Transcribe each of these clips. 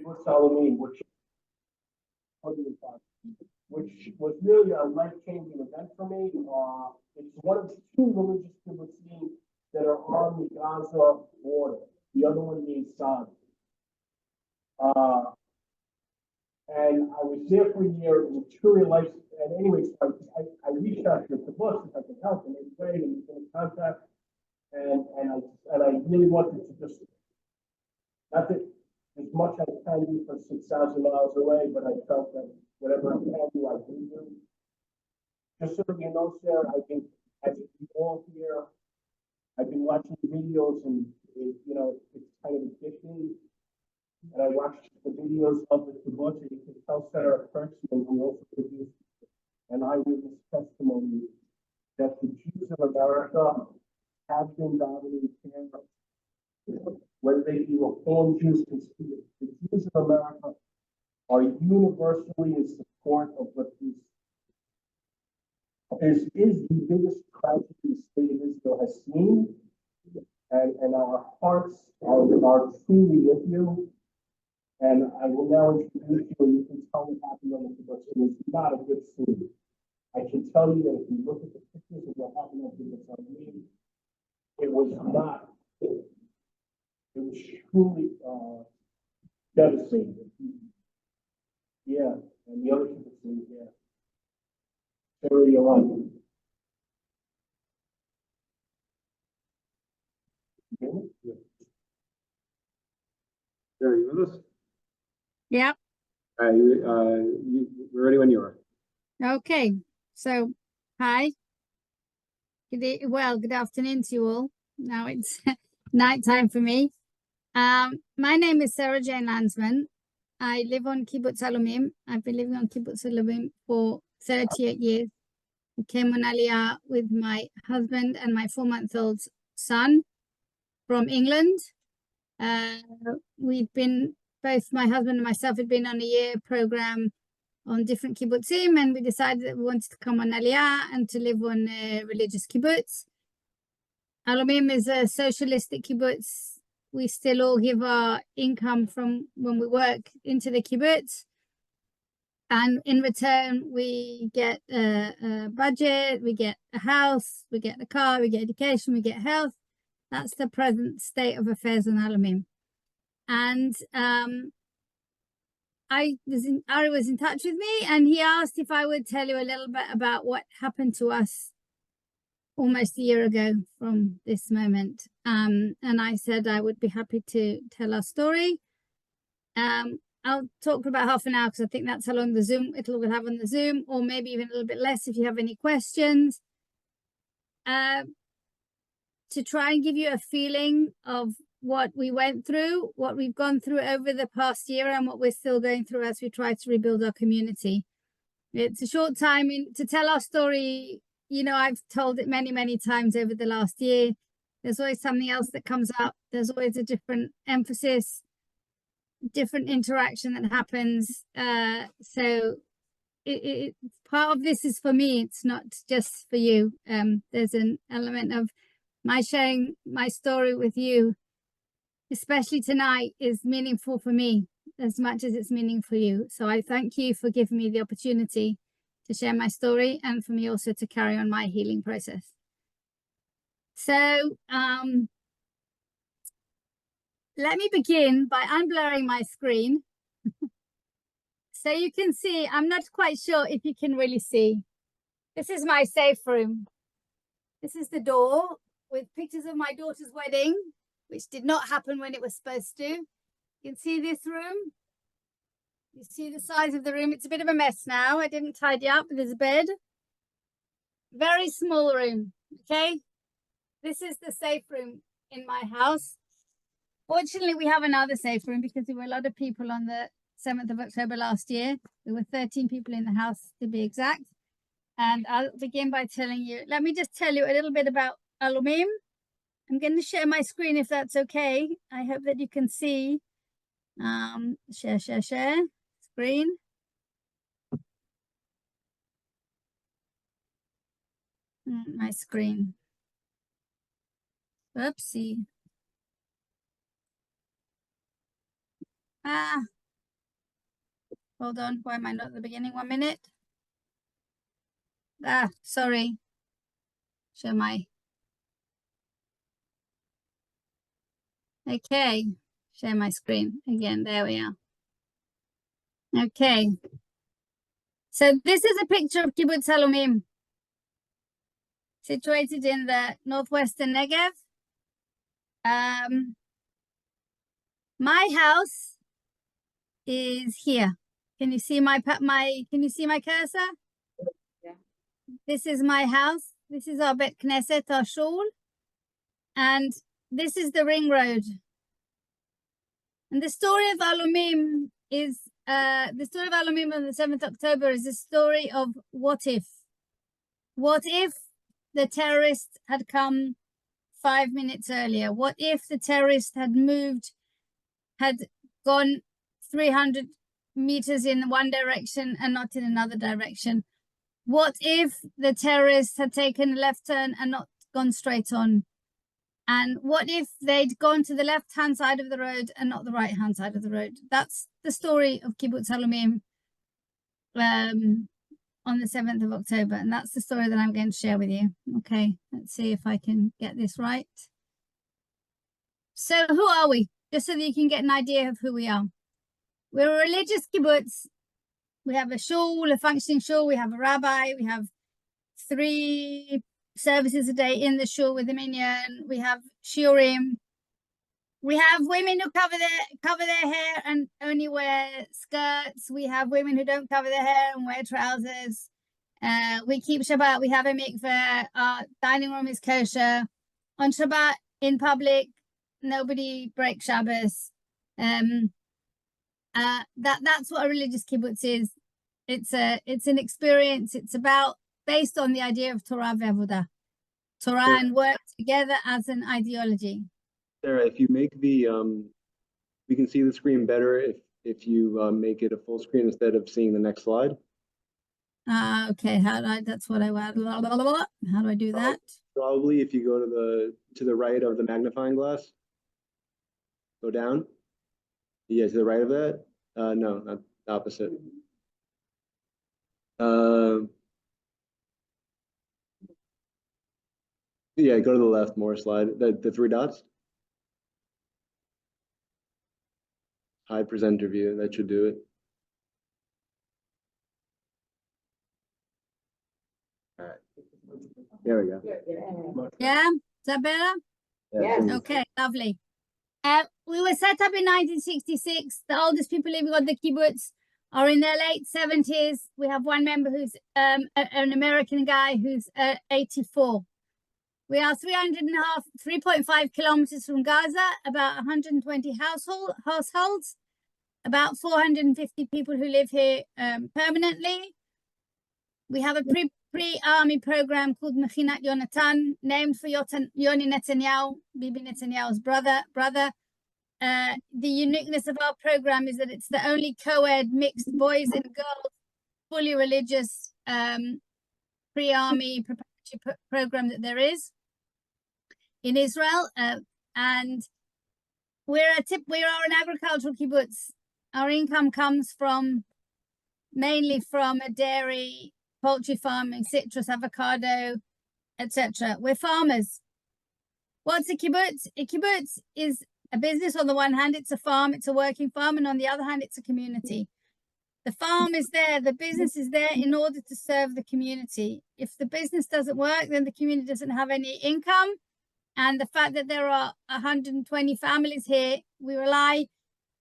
Kibbutz Alumim, which was really a life-changing event for me. It's one of two religious kibbutzim that are on the Gaza border. The other one being Sod. And I was there for a year. It was truly life. And anyways, I reached out to the kibbutz if I could help, and they prayed and been in contact. And I really wanted to just, not that as much as I can do from 6,000 miles away, but I felt that whatever I can do, I can do. Just so you know, Sarah, I think as you all here, I've been watching videos, and it's kind of addicting. And I watched the videos of the kibbutz, and you can tell Sarah Kurtzman, who also produced an eyewitness testimony, that the Jews of America have been dominating Canada. Whether they be Reform Jews, the Jews of America are universally in support of what is the biggest tragedy the state of Israel has seen. And our hearts are truly with you. And I will now introduce you, and you can tell what happened on the kibbutz. It was not a good scene. I can tell you that if you look at the pictures of what happened on the kibbutz, it was not. It was truly devastating. Yeah, and the other kibbutz, yeah. Sarah, you're on. Yeah. Sarah, you with us? Yep. We're ready when you are. Okay. So, hi. Good afternoon to you all. Now it's nighttime for me. My name is Sarah Jane Landsman. I live on Kibbutz Alumim. I've been living on Kibbutz Alumim for 38 years. I came on Aliyah with my husband and my 4-month-old son from England. Both my husband and myself had been on a year program on different kibbutzim, and we decided that we wanted to come on Aliyah and to live on a religious kibbutz. Alumim is a socialistic kibbutz. We still all give our income from when we work into the kibbutz. And in return, we get a budget, we get a house, we get a car, we get education, we get health. That's the present state of affairs on Alumim. And Ari was in touch with me, and he asked if I would tell you a little bit about what happened to us almost a year ago from this moment. And I said I would be happy to tell our story. I'll talk for about half an hour because I think that's how long the Zoom we'll have on the Zoom, or maybe even a little bit less if you have any questions. To try and give you a feeling of what we went through, what we've gone through over the past year, and what we're still going through as we try to rebuild our community. It's a short time to tell our story. I've told it many, many times over the last year. There's always something else that comes up. There's always a different emphasis, different interaction that happens. So part of this is for me. It's not just for you. There's an element of my sharing my story with you, especially tonight, is meaningful for me as much as it's meaningful for you. So I thank you for giving me the opportunity to share my story, and for me also to carry on my healing process. So let me begin by unblurring my screen. So you can see, I'm not quite sure if you can really see. This is my safe room. This is the door with pictures of my daughter's wedding, which did not happen when it was supposed to. You can see this room. You see the size of the room. It's a bit of a mess now. I didn't tidy up. There's a bed. Very small room, okay? This is the safe room in my house. Fortunately, we have another safe room because there were a lot of people on the 7th of October last year. There were 13 people in the house to be exact. And I'll begin by telling you, let me just tell you a little bit about Alumim. I'm going to share my screen if that's okay. I hope that you can see. Share screen. My screen. Oopsie. Hold on, why am I not at the beginning? 1 minute. Ah, sorry. Show my. Okay, share my screen again. There we are. Okay. So this is a picture of Kibbutz Alumim, situated in the northwestern Negev. My house is here. Can you see my cursor? Yeah. This is my house. This is our Bet Knesset, our shul. And this is the ring road. And the story of Alumim is the story of Alumim on the 7th October is a story of what if. What if the terrorists had come 5 minutes earlier? What if the terrorist had gone 300 meters in one direction and not in another direction? What if the terrorists had taken a left turn and not gone straight on? And what if they'd gone to the left-hand side of the road and not the right-hand side of the road? That's the story of Kibbutz Alumim on the 7th of October. And that's the story that I'm going to share with you. Okay, let's see if I can get this right. So who are we? Just so that you can get an idea of who we are. We're a religious kibbutz. We have a shul, a functioning shul. We have a rabbi. We have 3 services a day in the shul with the minyan. We have shiurim. We have women who cover their hair and only wear skirts. We have women who don't cover their hair and wear trousers. We keep Shabbat. We have a mikveh. Our dining room is kosher. On Shabbat in public, nobody breaks Shabbos. That's what a religious kibbutz is. It's an experience. It's based on the idea of Torah ve'avodah. Torah and work together as an ideology. Sarah, if you make the, we can see the screen better if you make it a full screen instead of seeing the next slide. Okay, that's what I want. How do I do that? Probably if you go to the right of the magnifying glass. Go down. Yeah, to the right of that. No, not the opposite. Yeah, go to the left more slide. The 3 dots. Hide presenter view. That should do it. All right. There we go. Yeah, is that better? Yes. Okay, lovely. We were set up in 1966. The oldest people living on the kibbutz are in their late 70s. We have one member who's an American guy who's 84. We are 3.5 kilometers from Gaza, about 120 households, about 450 people who live here permanently. We have a pre-army program called Mechinat Yonatan, named for Yoni Netanyahu, Bibi Netanyahu's brother. The uniqueness of our program is that it's the only co-ed mixed boys and girls, fully religious pre-army preparatory program that there is in Israel. And we are an agricultural kibbutz. Our income comes mainly from a dairy, poultry farming, citrus, avocado, etc. We're farmers. What's a kibbutz? A kibbutz is a business. On the one hand, it's a farm, it's a working farm, and on the other hand, it's a community. The farm is there, the business is there in order to serve the community. If the business doesn't work, then the community doesn't have any income. And the fact that there are 120 families here, we rely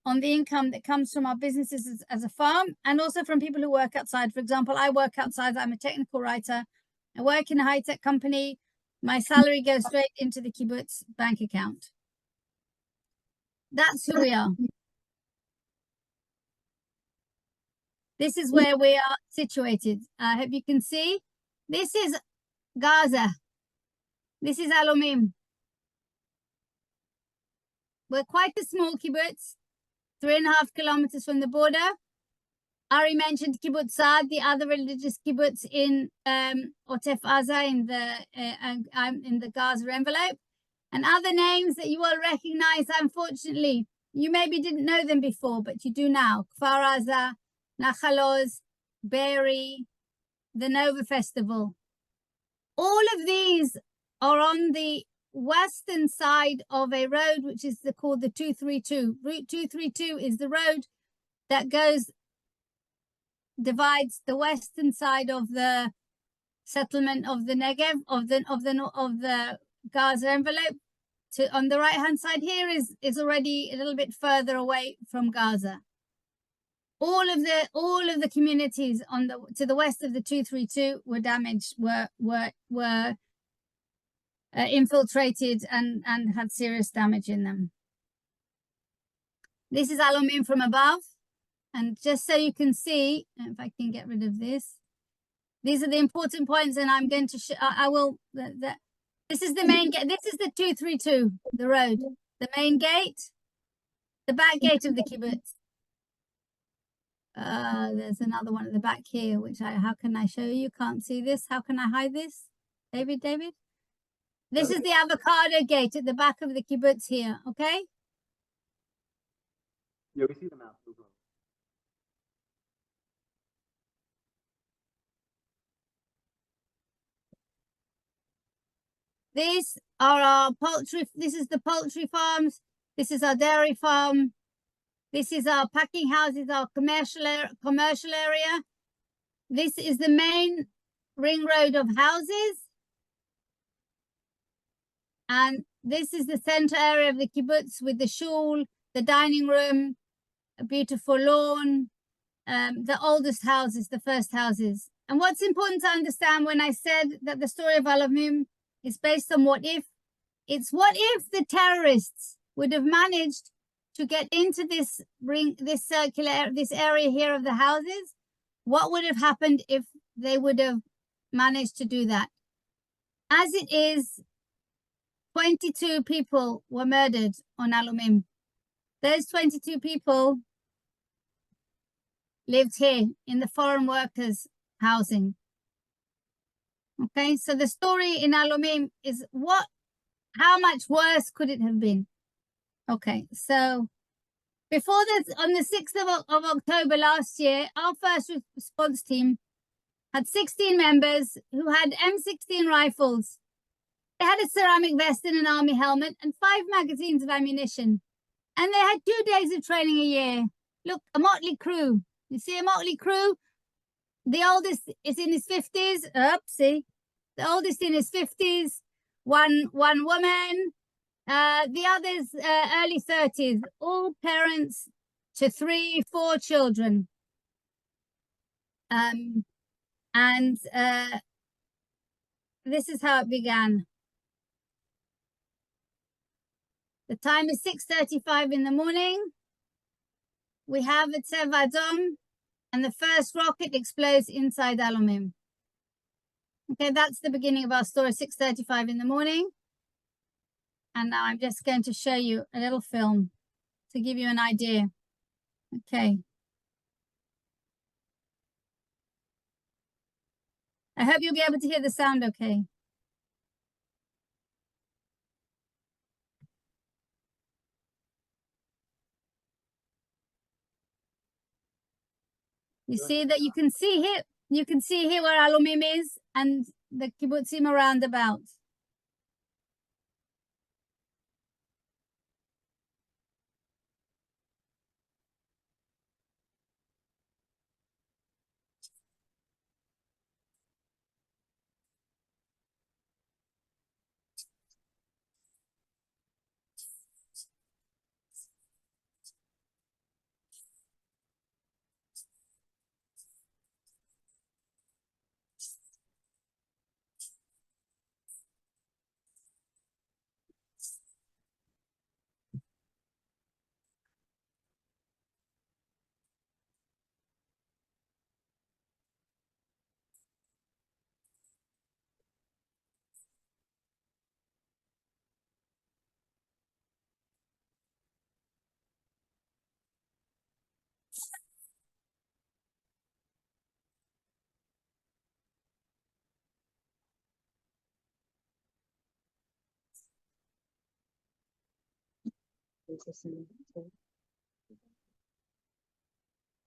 on the income that comes from our businesses as a farm, and also from people who work outside. For example, I work outside. I'm a technical writer. I work in a high-tech company. My salary goes straight into the kibbutz bank account. That's who we are. This is where we are situated. I hope you can see. This is Gaza. This is Alumim. We're quite a small kibbutz, 3.5 kilometers from the border. Ari mentioned Kibbutz Saad, the other religious kibbutz in Otef Aza, in the Gaza envelope, and other names that you all recognize. Unfortunately, you maybe didn't know them before, but you do now. Kfar Aza, Nachal Oz, Be'eri, the Nova Festival. All of these are on the western side of a road which is called the 232. Route 232 is the road that divides the western side of the settlement of the Negev, of the Gaza envelope. On the right hand side here is already a little bit further away from Gaza. All of the communities to the west of the 232 were damaged, were infiltrated and had serious damage in them. This is Alumim from above, and just so you can see, if I can get rid of this, these are the important points, and I'm going to show. This is the main gate. This is the 232, the road, the main gate, the back gate of the kibbutz. There's another one at the back here, which how can I show you? Can't see this. How can I hide this? David? This is the avocado gate at the back of the kibbutz here, okay? Yeah, we see the map. These are our poultry. This is the poultry farms. This is our dairy farm. This is our packing houses, our commercial area. This is the main ring road of houses. And this is the center area of the kibbutz with the shul, the dining room, a beautiful lawn, the oldest houses, the first houses. And what's important to understand when I said that the story of Alumim is based on what if, it's what if the terrorists would have managed to get into this area here of the houses. What would have happened if they would have managed to do that? As it is, 22 people were murdered on Alumim. Those 22 people lived here in the foreign workers' housing. Okay, so the story in Alumim is how much worse could it have been? Okay, so before this, on the 6th of October last year, our first response team had 16 members who had M16 rifles. They had a ceramic vest and an army helmet and 5 magazines of ammunition. And they had 2 days of training a year. Look, a motley crew. You see a motley crew? The oldest is in his 50s. See? The oldest in his 50s. One woman. The others early 30s. All parents to 3, 4 children. This is how it began. The time is 6:35 in the morning. We have a Tzeva Adom, and the first rocket explodes inside Alumim. Okay, that's the beginning of our story, 6:35 in the morning. And now I'm just going to show you a little film to give you an idea. Okay. I hope you'll be able to hear the sound okay. You see that you can see here where Alumim is and the kibbutzim around about.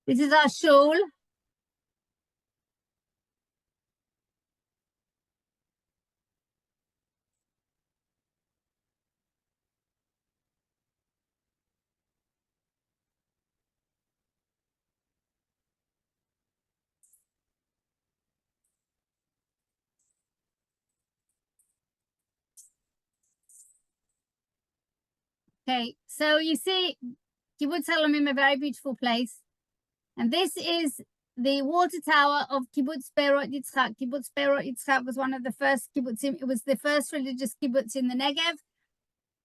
This is our shul. Okay, so you see, Kibbutz Alumim, a very beautiful place. And this is the water tower of Kibbutz Be'erot Yitzchak. Kibbutz Be'erot Yitzchak was one of the first kibbutzim. It was the first religious kibbutz in the Negev.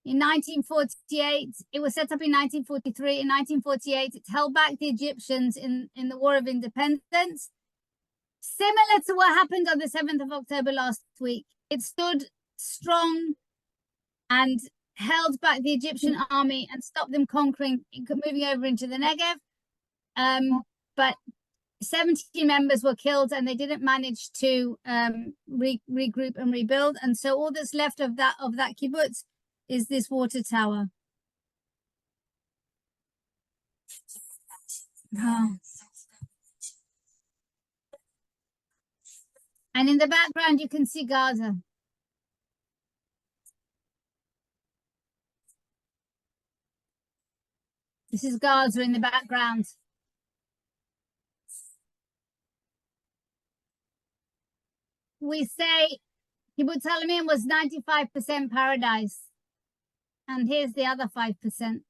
In 1948, it was set up in 1943. In 1948, it held back the Egyptians in the War of Independence. Similar to what happened on the 7th of October last week. It stood strong and held back the Egyptian army and stopped them conquering, moving over into the Negev. But 17 members were killed and they didn't manage to regroup and rebuild. And so all that's left of that kibbutz is this water tower. Oh. And in the background, you can see Gaza. This is Gaza in the background. We say Kibbutz Alumim was 95% paradise. And here's the other 5%.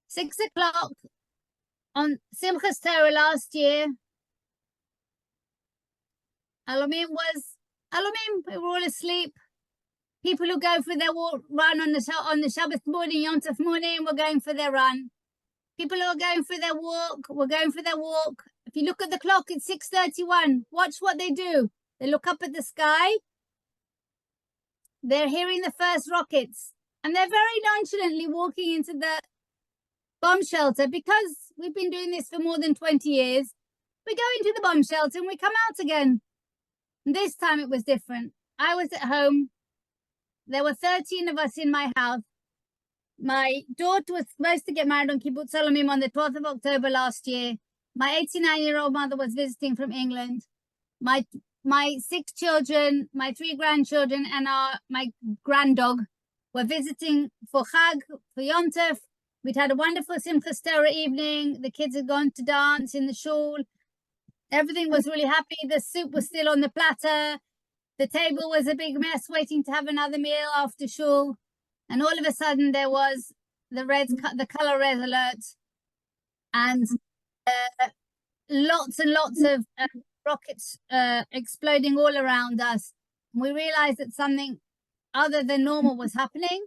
6 o'clock on Simchas Torah last year, Alumim, we were all asleep. People who go for their run on the Shabbat morning, Yom Tov morning, were going for their run. People who are going for their walk were going for their walk. If you look at the clock, it's 6:31. Watch what they do. They look up at the sky. They're hearing the first rockets. And they're very nonchalantly walking into the bomb shelter because we've been doing this for more than 20 years. We go into the bomb shelter and we come out again. And this time it was different. I was at home. There were 13 of us in my house. My daughter was supposed to get married on Kibbutz Alumim on the 12th of October last year. My 89-year-old mother was visiting from England. My 6 children, my 3 grandchildren, and my granddog were visiting for Chag, for Yom Tov. We'd had a wonderful Simchas Torah evening. The kids had gone to dance in the shul. Everything was really happy. The soup was still on the platter. The table was a big mess, waiting to have another meal after shul. And all of a sudden, there was the color red alert, and lots and lots of rockets exploding all around us. We realized that something other than normal was happening,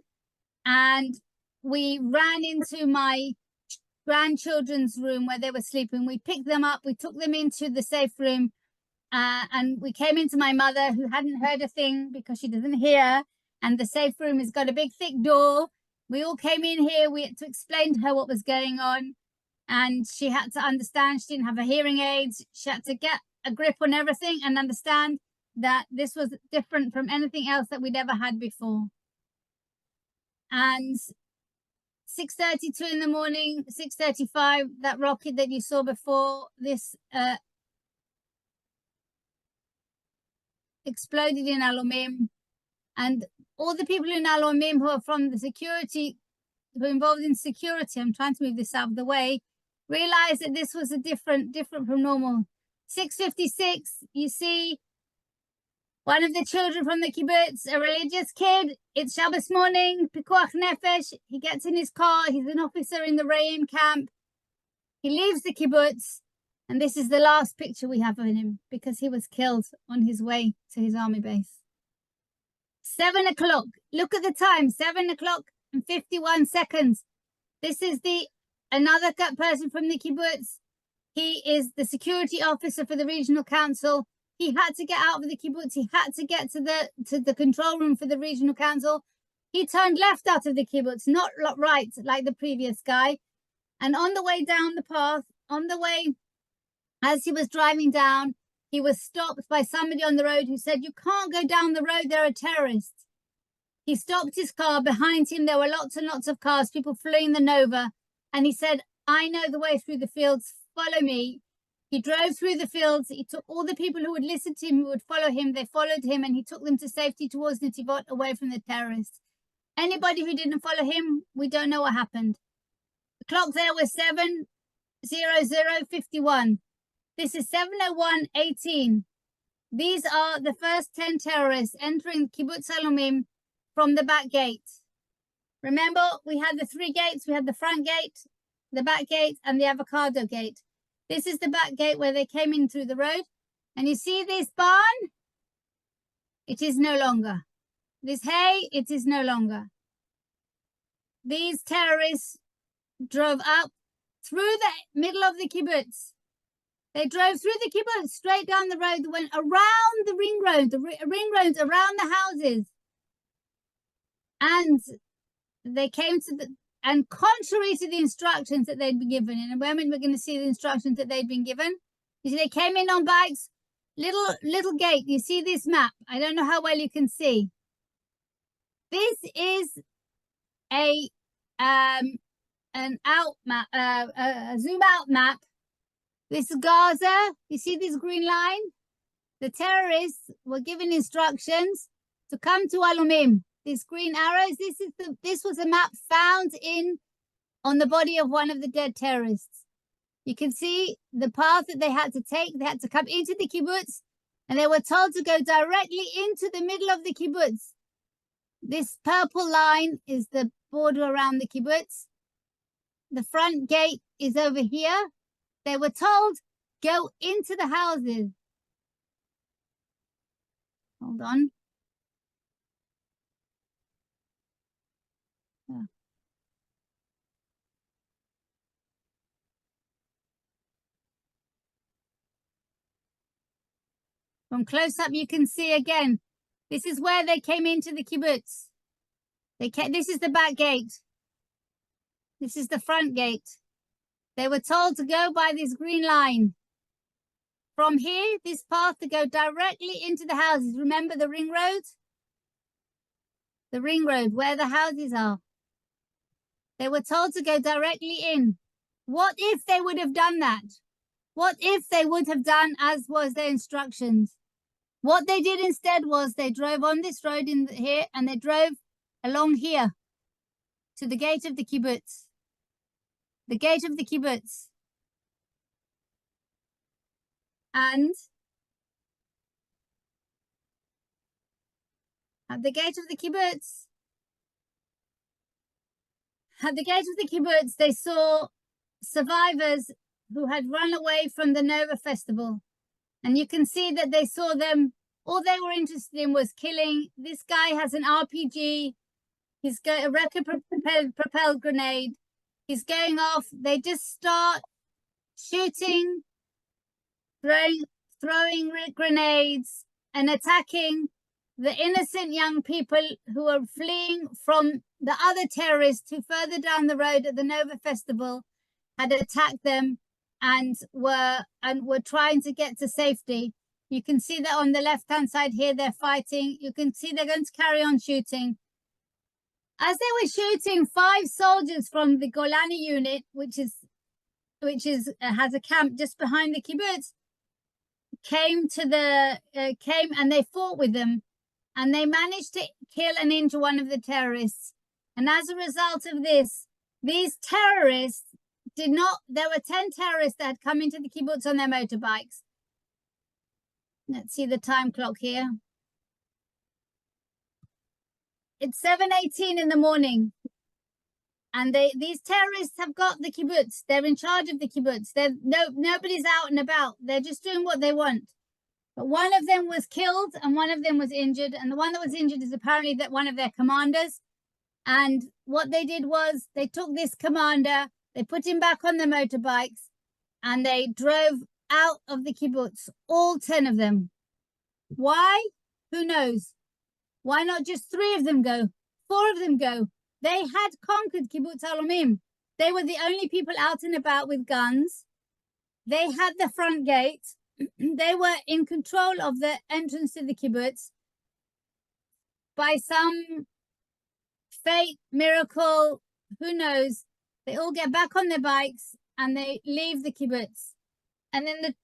and we ran into my grandchildren's room where they were sleeping. We picked them up, we took them into the safe room, and we came into my mother, who hadn't heard a thing because she doesn't hear, and the safe room has got a big thick door. We all came in here, we had to explain to her what was going on, and she had to understand. She didn't have her hearing aids. She had to get a grip on everything and understand that this was different from anything else that we'd ever had before. And 6:32 in the morning, 6:35, that rocket that you saw before this exploded in Alumim. And all the people in Alumim who are from the security, who are involved in security, I'm trying to move this out of the way, realized that this was a different from normal. 6:56, you see one of the children from the kibbutz, a religious kid. It's Shabbos morning, Pikuach Nefesh. He gets in his car. He's an officer in the Re'im camp. He leaves the kibbutz, and this is the last picture we have of him because he was killed on his way to his army base. 7 o'clock. Look at the time. 7 o'clock and 51 seconds. This is another person from the kibbutz. He is the security officer for the regional council. He had to get out of the kibbutz. He had to get to the control room for the regional council. He turned left out of the kibbutz, not right like the previous guy. And on the way down the path, as he was driving down, he was stopped by somebody on the road who said, "You can't go down the road, there are terrorists." He stopped his car. Behind him, there were lots and lots of cars, people fleeing the Nova. And he said, I know the way through the fields. Follow me. He drove through the fields. He took all the people who would listen to him, who would follow him. They followed him, and he took them to safety towards Netivot, away from the terrorists. Anybody who didn't follow him, we don't know what happened. The clock there was 7:00:51. This is 7:01:18. These are the first 10 terrorists entering Kibbutz Alumim from the back gate. Remember, we had the 3 gates. We had the front gate, the back gate, and the avocado gate. This is the back gate where they came in through the road. And you see this barn? It is no longer. This hay, it is no longer. These terrorists drove up through the middle of the kibbutz. They drove through the kibbutz, straight down the road, went around the ring road, ring roads around the houses. And they came to the, and contrary to the instructions that they'd been given, in a moment we're going to see the instructions that they'd been given. You see, they came in on bikes, little gate. You see this map? I don't know how well you can see. This is a an out map, a zoom out map. This is Gaza. You see this green line? The terrorists were given instructions to come to Alumim. These green arrows. This was a map found on the body of one of the dead terrorists. You can see the path that they had to take. They had to come into the kibbutz, and they were told to go directly into the middle of the kibbutz. This purple line is the border around the kibbutz. The front gate is over here. They were told, go into the houses. Hold on. Yeah. From close up, you can see again. This is where they came into the kibbutz. This is the back gate. This is the front gate. They were told to go by this green line. From here, this path to go directly into the houses. Remember the ring road? The ring road where the houses are. They were told to go directly in. What if they would have done that? What if they would have done as was their instructions? What they did instead was they drove on this road here, and they drove along here to the gate of the kibbutz. The gate of the kibbutz. And at the gate of the kibbutz, they saw survivors who had run away from the Nova Festival. And you can see that they saw them, all they were interested in was killing. This guy has an RPG. He's got a rocket-propelled grenade. He's going off. They just start shooting, throwing grenades, and attacking the innocent young people who are fleeing from the other terrorists who further down the road at the Nova Festival had attacked them and were trying to get to safety. You can see that on the left-hand side here, they're fighting. You can see they're going to carry on shooting. As they were shooting, 5 soldiers from the Golani unit, which has a camp just behind the kibbutz, came and they fought with them, and they managed to kill and injure one of the terrorists. And as a result of this, these terrorists there were 10 terrorists that had come into the kibbutz on their motorbikes. Let's see the time clock here. It's 7:18 in the morning. And these terrorists have got the kibbutz. They're in charge of the kibbutz. Nobody's out and about. They're just doing what they want. But one of them was killed and one of them was injured. And the one that was injured is apparently one of their commanders. And what they did was they took this commander, they put him back on the motorbikes, and they drove out of the kibbutz, all 10 of them. Why? Who knows? Why not just 3 of them go? 4 of them go? They had conquered Kibbutz Alumim. They were the only people out and about with guns. They had the front gate. They were in control of the entrance to the kibbutz. By some fate, miracle, who knows? They all get back on their bikes and they leave the kibbutz. And then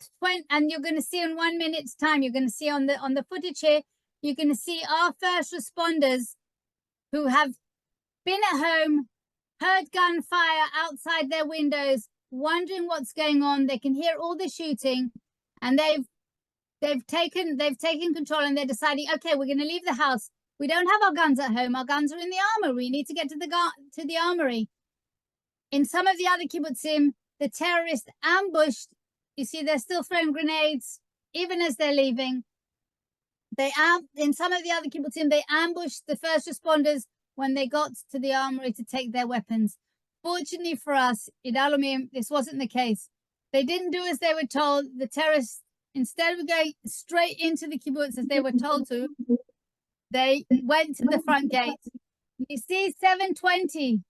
and you're going to see in 1 minute's time, you're going to see on the footage here, you're going to see our first responders who have been at home, heard gunfire outside their windows, wondering what's going on. They can hear all the shooting, and they've taken control, and they're deciding, okay, we're going to leave the house. We don't have our guns at home. Our guns are in the armory. We need to get to the armory. In some of the other kibbutzim, the terrorists ambushed. You see, they're still throwing grenades even as they're leaving. In some of the other kibbutzim, they ambushed the first responders when they got to the armory to take their weapons. Fortunately for us, in Alumim, this wasn't the case. They didn't do as they were told. The terrorists, instead of going straight into the kibbutz as they were told to, they went to the front gate. You see 720.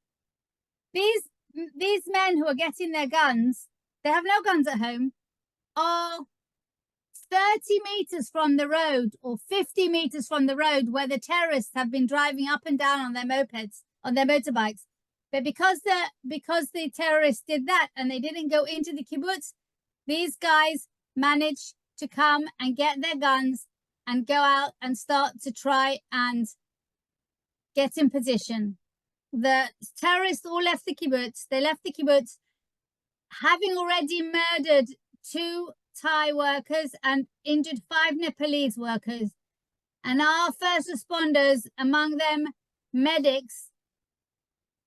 These men who are getting their guns, they have no guns at home, are 30 meters from the road or 50 meters from the road where the terrorists have been driving up and down on their mopeds, on their motorbikes. But because the terrorists did that and they didn't go into the kibbutz, these guys managed to come and get their guns and go out and start to try and get in position. The terrorists all left the kibbutz. They left the kibbutz having already murdered 2 Thai workers and injured 5 Nepalese workers. And our first responders, among them medics,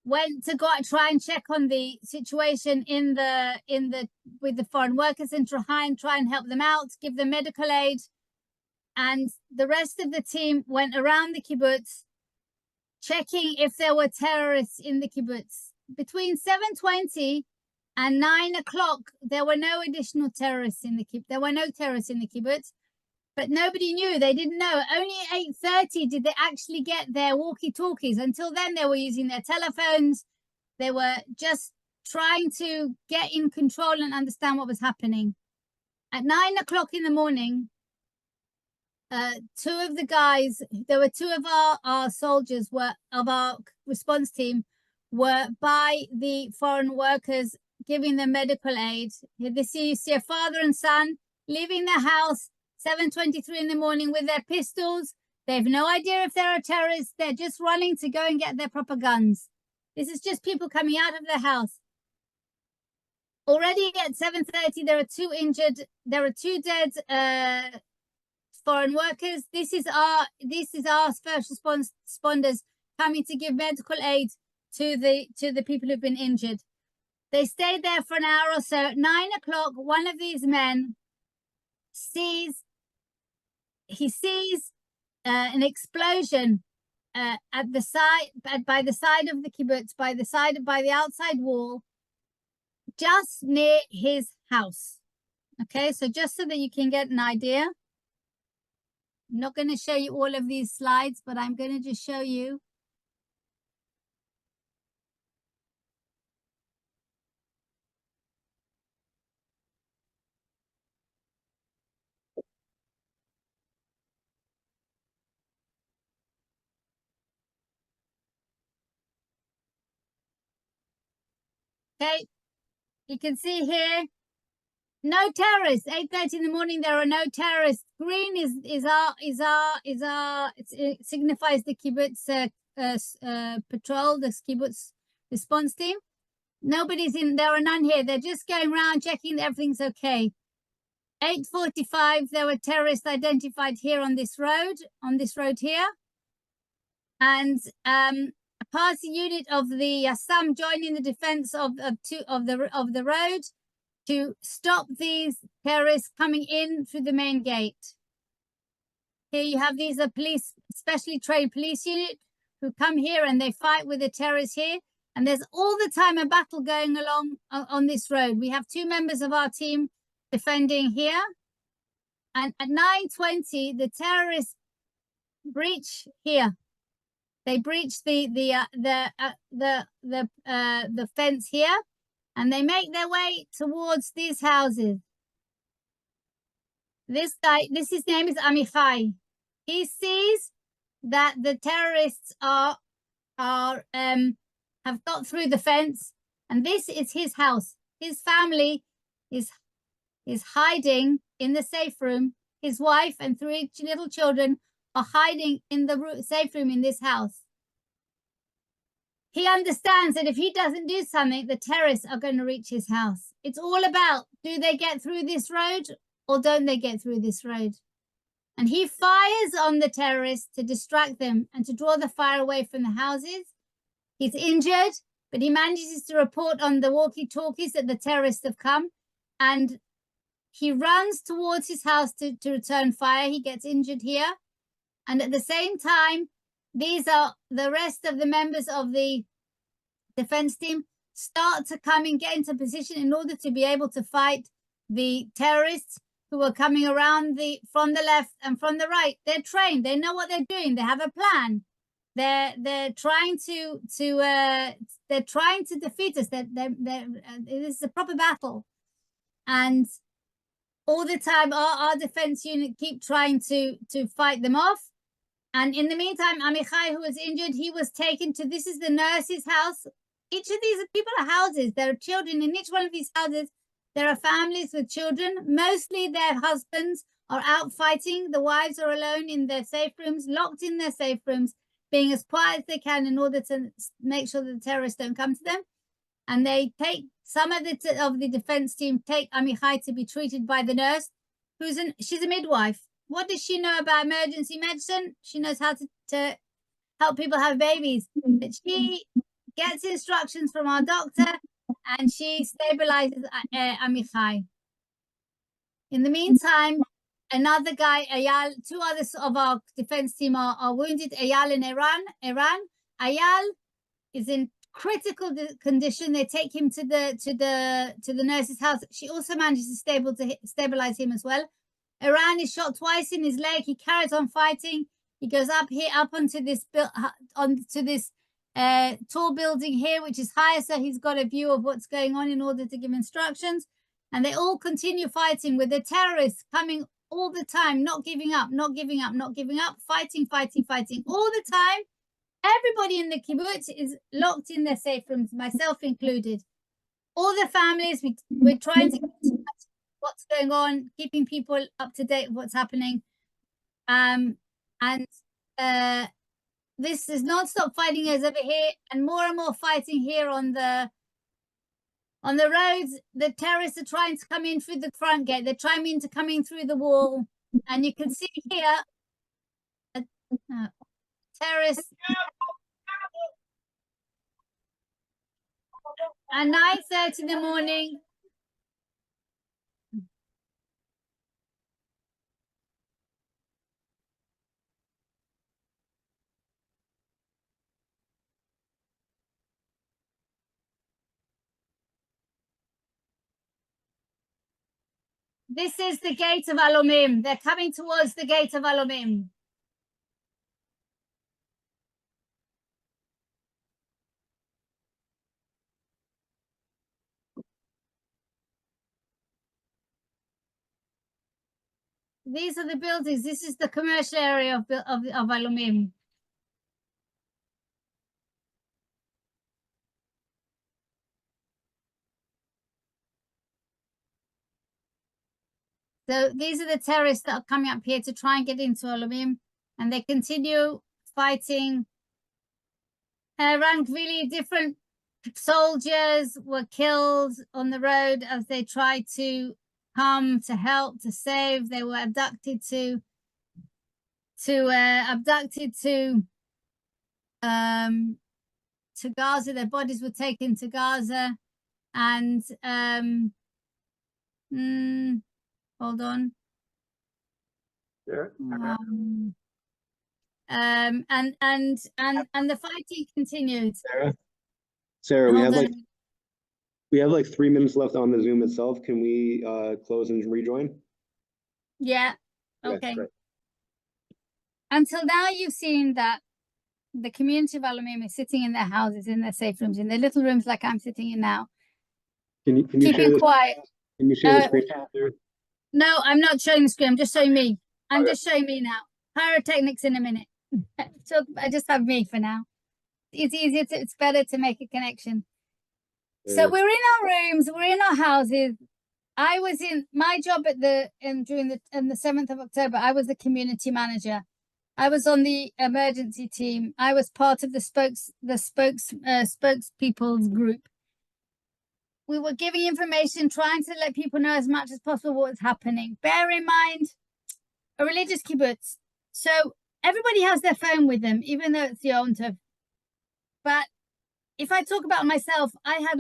went to go try and check on the situation with the foreign workers and try and help them out, give them medical aid. And the rest of the team went around the kibbutz, checking if there were terrorists in the kibbutz. Between 7:20 and 9 o'clock, there were no additional terrorists in the kibbutz. There were no terrorists in the kibbutz, but nobody knew. They didn't know. Only at 8:30 did they actually get their walkie-talkies. Until then, they were using their telephones. They were just trying to get in control and understand what was happening. At 9 o'clock in the morning, 2 of the guys, there were 2 of our soldiers of our response team were by the foreign workers, giving them medical aid. You see a father and son leaving the house 7:23 in the morning with their pistols. They have no idea if there are terrorists. They're just running to go and get their proper guns. This is just people coming out of their house. Already at 7:30, there are 2 injured. There are 2 dead foreign workers. This is our first responders coming to give medical aid to the people who've been injured. They stayed there for an hour or so. At 9 o'clock, one of these men sees an explosion at the side, by the side of the kibbutz, by the outside wall, just near his house. Okay, so just so that you can get an idea. I'm not going to show you all of these slides, but I'm going to just show you. Okay, you can see here, no terrorists. 8:30 in the morning, there are no terrorists. Green it signifies the kibbutz patrol, the kibbutz response team. Nobody's in. There are none here. They're just going around checking that everything's okay. 8:45, there were terrorists identified here on this road here, and a party unit of the Yassam joining the defense of the road to stop these terrorists coming in through the main gate. Here you have these police, specially trained police unit who come here and they fight with the terrorists here. And there's all the time a battle going along on this road. We have 2 members of our team defending here. And at 9:20, the terrorists breach here. They breach the fence here, and they make their way towards these houses. This guy, his name is Amichai. He sees that the terrorists are are have got through the fence, and this is his house. His family is hiding in the safe room. His wife and 3 little children are hiding in the safe room in this house. He understands that if he doesn't do something, the terrorists are going to reach his house. It's all about, do they get through this road or don't they get through this road? And he fires on the terrorists to distract them and to draw the fire away from the houses. He's injured, but he manages to report on the walkie-talkies that the terrorists have come, and he runs towards his house to return fire. He gets injured here. And at the same time, these are the rest of the members of the defense team start to come and get into position in order to be able to fight the terrorists who are coming around from the left and from the right. They're trained. They know what they're doing. They have a plan. They're trying to defeat us. This is a proper battle. And all the time, our defense unit keep trying to fight them off. And in the meantime, Amichai, who was injured, he was taken to, this is the nurse's house. Each of these people are houses. There are children in each one of these houses. There are families with children. Mostly their husbands are out fighting. The wives are alone in their safe rooms, locked in their safe rooms, being as quiet as they can in order to make sure that the terrorists don't come to them. And they take some of the defense team, take Amichai to be treated by the nurse, she's a midwife. What does she know about emergency medicine? She knows how to help people have babies. But she gets instructions from our doctor and she stabilizes Amichai. In the meantime, another guy, Eyal, 2 others of our defense team are wounded, Eyal and Iran. Eyal is in critical condition. They take him to the nurse's house. She also manages to stabilize him as well. Iran is shot twice in his leg. He carries on fighting. He goes up onto this tall building here, which is higher, so he's got a view of what's going on in order to give instructions. And they all continue fighting with the terrorists coming all the time, not giving up, fighting all the time. Everybody in the kibbutz is locked in their safe rooms, myself included. All the families, we're trying to get what's going on, keeping people up to date with what's happening. This is non-stop fighting is over here, and more fighting here on the roads. The terrorists are trying to come in through the front gate. They're trying to come in through the wall, and you can see here terrorists. At 9:30 in the morning, this is the gate of Alumim. They're coming towards the gate of Alumim. These are the buildings. This is the commercial area of Alumim. So these are the terrorists that are coming up here to try and get into Alumim, and they continue fighting. Really different soldiers were killed on the road as they tried to come to help, to save. They were abducted to Gaza. Their bodies were taken to Gaza, and hold on. Sure. And the fighting continued. Sarah, we have like 3 minutes left on the Zoom itself. Can we close and rejoin? Yeah. Okay. Great. Until now, you've seen that the community of Alumim is sitting in their houses, in their safe rooms, in their little rooms like I'm sitting in now. Can you Keeping share quiet. Can you share the screen? No, I'm not showing the screen. I'm just showing me. I'm just showing me now. Pyrotechnics in a minute. So I just have me for now. it's easier to, it's better to make a connection. Yeah. So we're in our rooms, we're in our houses. I was in my job at the during the 7th of October. I was the community manager. I was on the emergency team. I was part of the spokespeople's group. We were giving information, trying to let people know as much as possible what was happening. Bear in mind, a religious kibbutz. So everybody has their phone with them, even though it's Yom Tov. But if I talk about myself, I had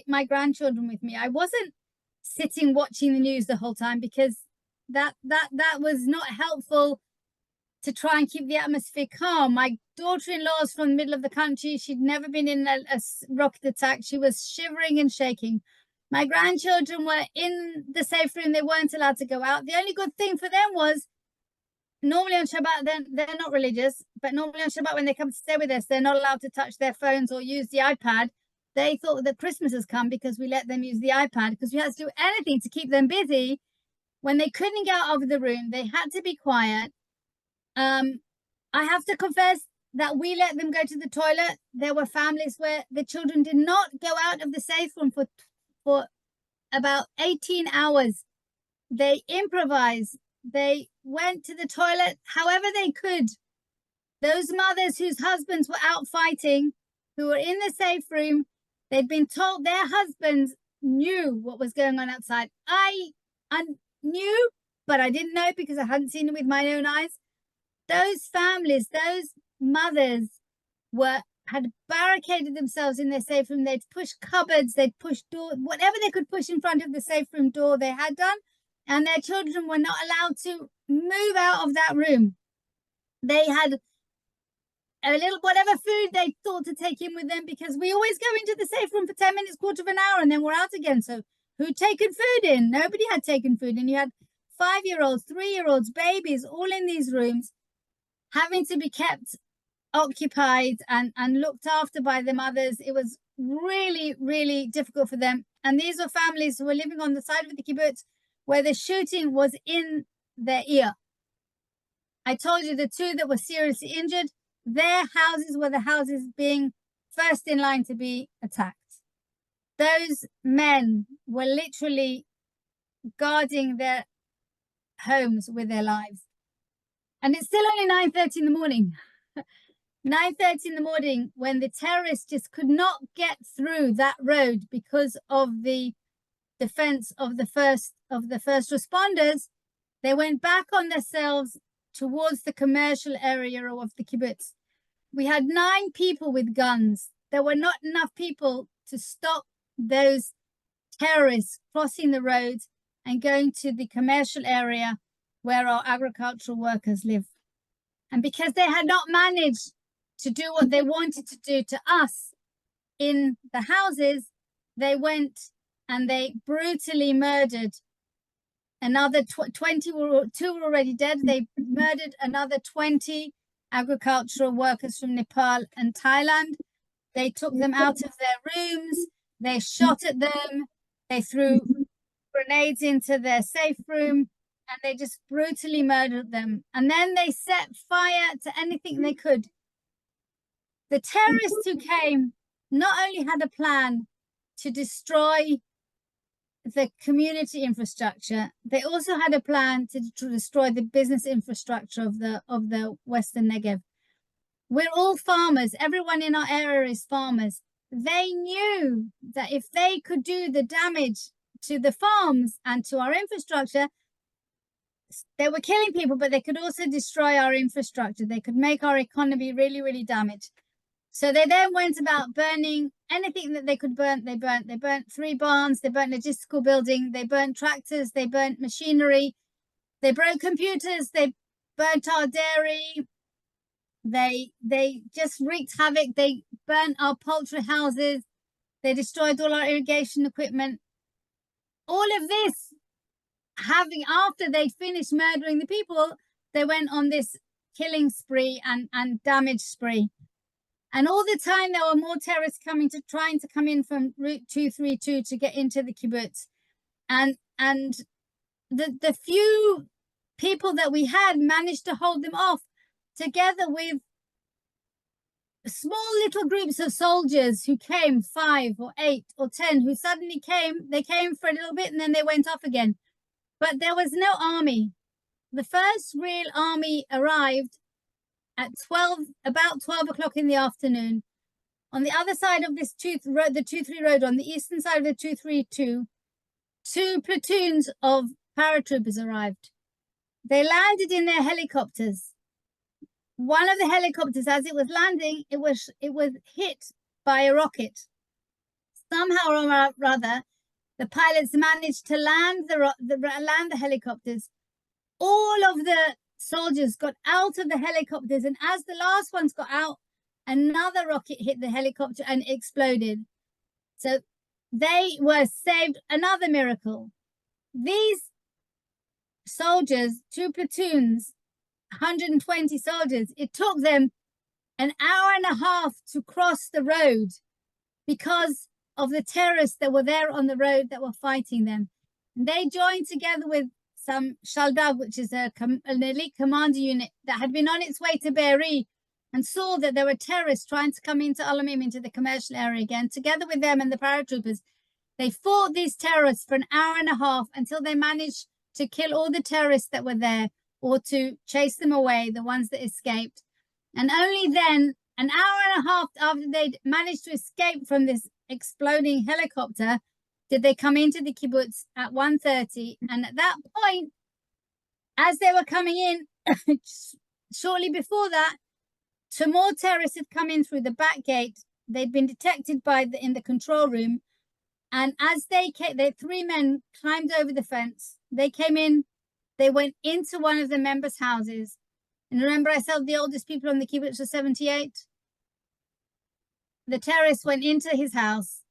my grandchildren with me. I wasn't sitting watching the news the whole time because that was not helpful to try and keep the atmosphere calm. My daughter-in-law is from the middle of the country. She'd never been in a rocket attack. She was shivering and shaking. My grandchildren were in the safe room. They weren't allowed to go out. The only good thing for them was normally on Shabbat, they're not religious, but normally on Shabbat when they come to stay with us, they're not allowed to touch their phones or use the iPad. They thought that Christmas has come because we let them use the iPad, because we had to do anything to keep them busy. When they couldn't get out of the room, they had to be quiet. I have to confess that we let them go to the toilet. There were families where the children did not go out of the safe room for about 18 hours. They improvised. They went to the toilet however they could. Those mothers whose husbands were out fighting, who were in the safe room, they'd been told their husbands knew what was going on outside. I knew, but I didn't know because I hadn't seen it with my own eyes. Those families, those mothers had barricaded themselves in their safe room. They'd pushed cupboards, they'd pushed doors, whatever they could push in front of the safe room door they had done. And their children were not allowed to move out of that room. They had a little whatever food they thought to take in with them, because we always go into the safe room for 10 minutes, quarter of an hour, and then we're out again. So who'd taken food in? Nobody had taken food in. You had 5-year-olds, 3-year-olds, babies, all in these rooms, having to be kept occupied and looked after by the mothers. It was really, really difficult for them. And these were families who were living on the side of the kibbutz where the shooting was in their ear. I told you the 2 that were seriously injured, their houses were the houses being first in line to be attacked. Those men were literally guarding their homes with their lives. And it's still only 9:30 in the morning. 9:30 in the morning, when the terrorists just could not get through that road because of the defense of the first responders. They went back on themselves towards the commercial area of the kibbutz. We had 9 people with guns. There were not enough people to stop those terrorists crossing the road and going to the commercial area where our agricultural workers live. And because they had not managed to do what they wanted to do to us in the houses, they went and they brutally murdered another 2 were already dead. They murdered another 20 agricultural workers from Nepal and Thailand. They took them out of their rooms. They shot at them. They threw grenades into their safe room, and they just brutally murdered them. And then they set fire to anything they could. The terrorists who came not only had a plan to destroy the community infrastructure, they also had a plan to destroy the business infrastructure of the Western Negev. We're all farmers. Everyone in our area is farmers. They knew that if they could do the damage to the farms and to our infrastructure, they were killing people, but they could also destroy our infrastructure. They could make our economy really, really damaged. So they then went about burning anything that they could burn. They burnt 3 barns, they burnt logistical building, they burnt tractors, they burnt machinery, they broke computers, they burnt our dairy, they just wreaked havoc. They burnt our poultry houses, they destroyed all our irrigation equipment. All of this, after they'd finished murdering the people, they went on this killing spree and damage spree. And all the time, there were more terrorists trying to come in from Route 232 to get into the kibbutz. And the few people that we had managed to hold them off, together with small little groups of soldiers who came, 5 or 8 or 10, who suddenly came. They came for a little bit and then they went off again. But there was no army. The first real army arrived at about 12 o'clock in the afternoon. On the other side of this the 2-3 road, on the eastern side of the 232, 2 platoons of paratroopers arrived. They landed in their helicopters. One of the helicopters, as it was landing, it was hit by a rocket. Somehow or rather, the pilots managed to land the helicopters. All of the soldiers got out of the helicopters, and as the last ones got out, another rocket hit the helicopter and exploded. So they were saved. Another miracle. These soldiers, 2 platoons, 120 soldiers, it took them an hour and a half to cross the road because of the terrorists that were there on the road that were fighting them. And they joined together with some Shaldag, which is an elite commander unit that had been on its way to Be'eri and saw that there were terrorists trying to come into Alumim, into the commercial area again. Together with them and the paratroopers, they fought these terrorists for an hour and a half until they managed to kill all the terrorists that were there, or to chase them away, the ones that escaped. And only then, an hour and a half after they'd managed to escape from this exploding helicopter, did they come into the kibbutz at 1:30. And at that point, as they were coming in, shortly before that, 2 more terrorists had come in through the back gate. They'd been detected in the control room. And as they came, 3 men climbed over the fence. They came in. They went into one of the members' houses. And remember, I said the oldest people on the kibbutz were 78. The terrorists went into his house,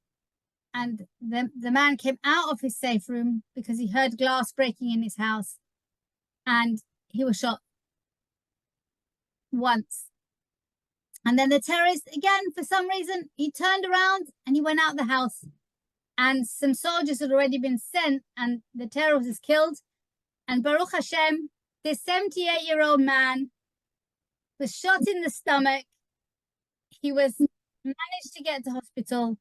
and the man came out of his safe room because he heard glass breaking in his house, and he was shot once. And then the terrorist, again, for some reason, he turned around and he went out the house, and some soldiers had already been sent, and the terrorist was killed. And Baruch Hashem, this 78-year-old man was shot in the stomach. He was managed to get to hospital,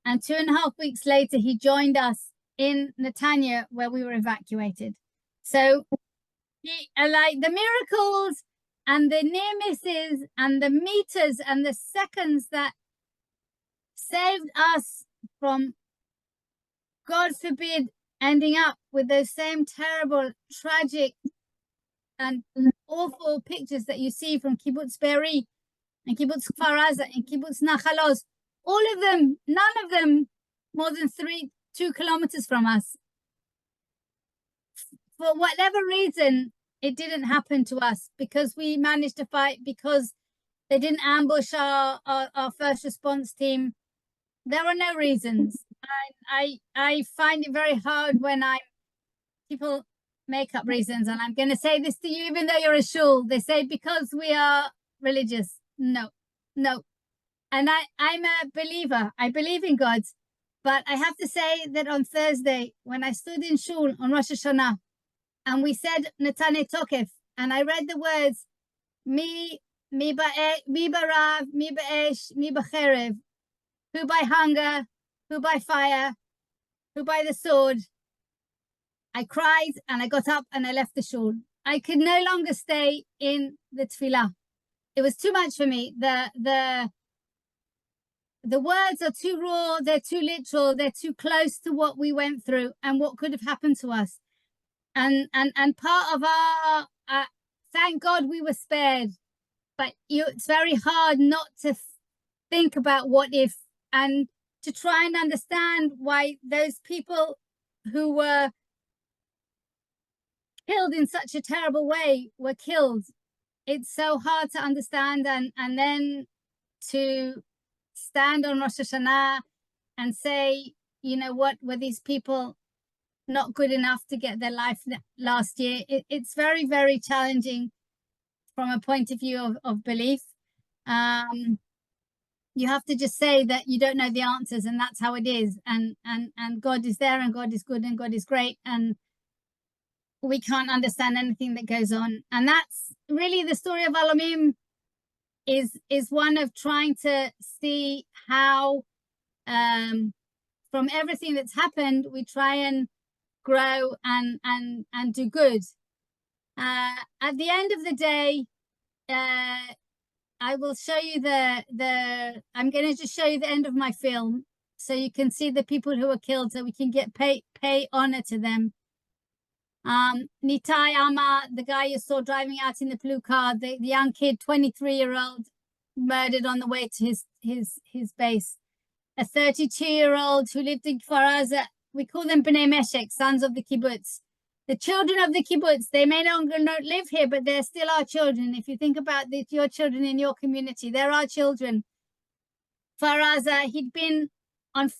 and 2.5 weeks later, he joined us in Netanya, where we were evacuated. So, like the miracles and the near misses and the meters and the seconds that saved us from, God forbid, ending up with those same terrible, tragic, and awful pictures that you see from Kibbutz Be'eri and Kibbutz Kfar Aza and Kibbutz Nachal Oz. All of them, none of them more than 2 kilometers from us. For whatever reason, it didn't happen to us, because we managed to fight, because they didn't ambush our first response team. There were no reasons. I find it very hard when people make up reasons, and I'm going to say this to you, even though you're a shul. They say because we are religious. No. And I'm a believer. I believe in God. But I have to say that on Thursday, when I stood in shul on Rosh Hashanah, and we said Netane Tokef, and I read the words, Mi barav, mi ba'esh, mi b'cherev, who by hunger, who by fire, who by the sword. I cried and I got up and I left the shul. I could no longer stay in the tefillah. It was too much for me. The words are too raw, they're too literal, they're too close to what we went through and what could have happened to us. And part of our, thank God we were spared, but it's very hard not to think about what if, and to try and understand why those people who were killed in such a terrible way were killed. It's so hard to understand, and then to stand on Rosh Hashanah and say, you know what, were these people not good enough to get their life last year? It's very, very challenging from a point of view of belief. You have to just say that you don't know the answers, and that's how it is. And God is there, and God is good, and God is great, and we can't understand anything that goes on. And that's really the story of Alumim. is one of trying to see how from everything that's happened, we try and grow and do good. At the end of the day, I will show you I'm going to just show you the end of my film so you can see the people who were killed, so we can pay honor to them. Nitai Amar, the guy you saw driving out in the blue car, the young kid, 23-year-old, murdered on the way to his base. A 32-year-old who lived in Kfar Aza, we call them Bnei Meshek, sons of the Kibbutz. The children of the Kibbutz, they may no longer not live here, but they're still our children. If you think about your children in your community, they're our children. Kfar Aza, he'd been on